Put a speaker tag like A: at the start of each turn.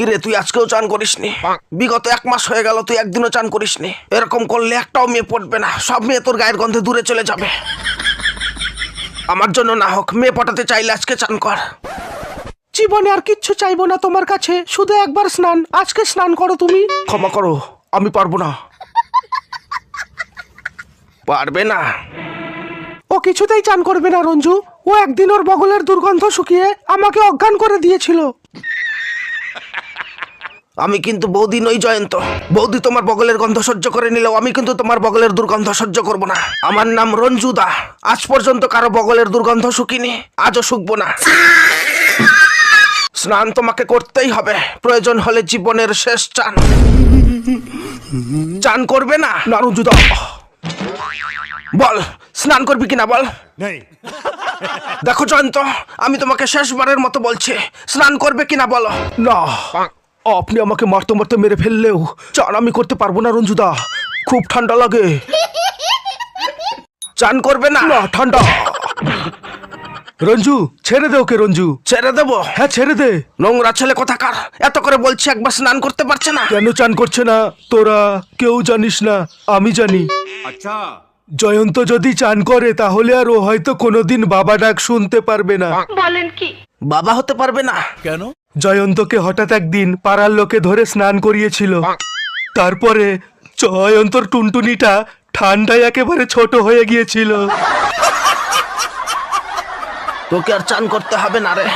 A: কিরে তুই আজকেও চান করিসনি? বিগত 1 মাস হয়ে গেল তুই একদিনও চান করিসনি। এরকম করলে একটাও মেয়ে পটবে না, সব মেয়ে তোর গায়ের গন্ধে দূরে চলে যাবে। আমার জন্য না হোক, মেয়ে পটাতে চাইলে আজকে চান কর।
B: জীবনে আর কিচ্ছু চাইবো না তোমার কাছে, শুধু একবার স্নান। আজকে স্নান করো তুমি।
A: ক্ষমা করো, আমি পারবো না। পারবে না?
B: ও কিছুতেই চান করবে না রঞ্জু। ও একদিন ওর বগলের দুর্গন্ধ শুকিয়ে আমাকে অজ্ঞান করে দিয়েছিল।
A: আমি কিন্তু বৌদি নই জয়ন্ত। বৌদি তোমার বগলের গন্ধ সহ্য করে নিলেও আমি কিন্তু তোমার বগলের দুর্গন্ধ সহ্য করব না। আমার নাম রঞ্জুদা। আজ পর্যন্ত কারো বগলের দুর্গন্ধ শুকিনি, আজও শুকবো না। স্নান তোমাকে করতেই হবে, প্রয়োজন হলে জীবনের শেষ চান। চান করবে না?
B: না রঞ্জুদা।
A: বল, স্নান করবি কিনা বল। দেখো জয়ন্ত, আমি তোমাকে শেষবারের মতো বলছি, স্নান করবে কিনা বলো।
B: না, আপনি আমাকে মারতে মারতে মেরে ফেললেও চান আমি করতে পারবো না রঞ্জুদা। খুব ঠান্ডা লাগে।
A: চান করবে না?
B: না, ঠান্ডা। রঞ্জু ছেড়ে দে ওকে। রঞ্জু
A: ছেড়ে দেবো?
B: হ্যাঁ ছেড়ে দে।
A: নোংরা ছেলে কোথাকার, এত করে বলছি একবার স্নান করতে পারছে না।
B: কেন চান করছে না তোরা কেউ জানিস না, আমি জানি।
C: अच्छा
B: জয়ন্ত যদি চান করে তাহলে আর ও হয়তো কোনোদিন বাবা ডাক শুনতে পারবে না।
A: বাবা হতে পারবে না?
C: কেন?
B: জয়ন্তকে হঠাৎ একদিন পাড়ার লোকে ধরে স্নান করিয়েছিল। তারপরে জয়ন্তর টুনটুনিটা ঠান্ডায় একেবারে ছোট হয়ে গিয়েছিল।
A: তোকে আর চান করতে হবে না রে।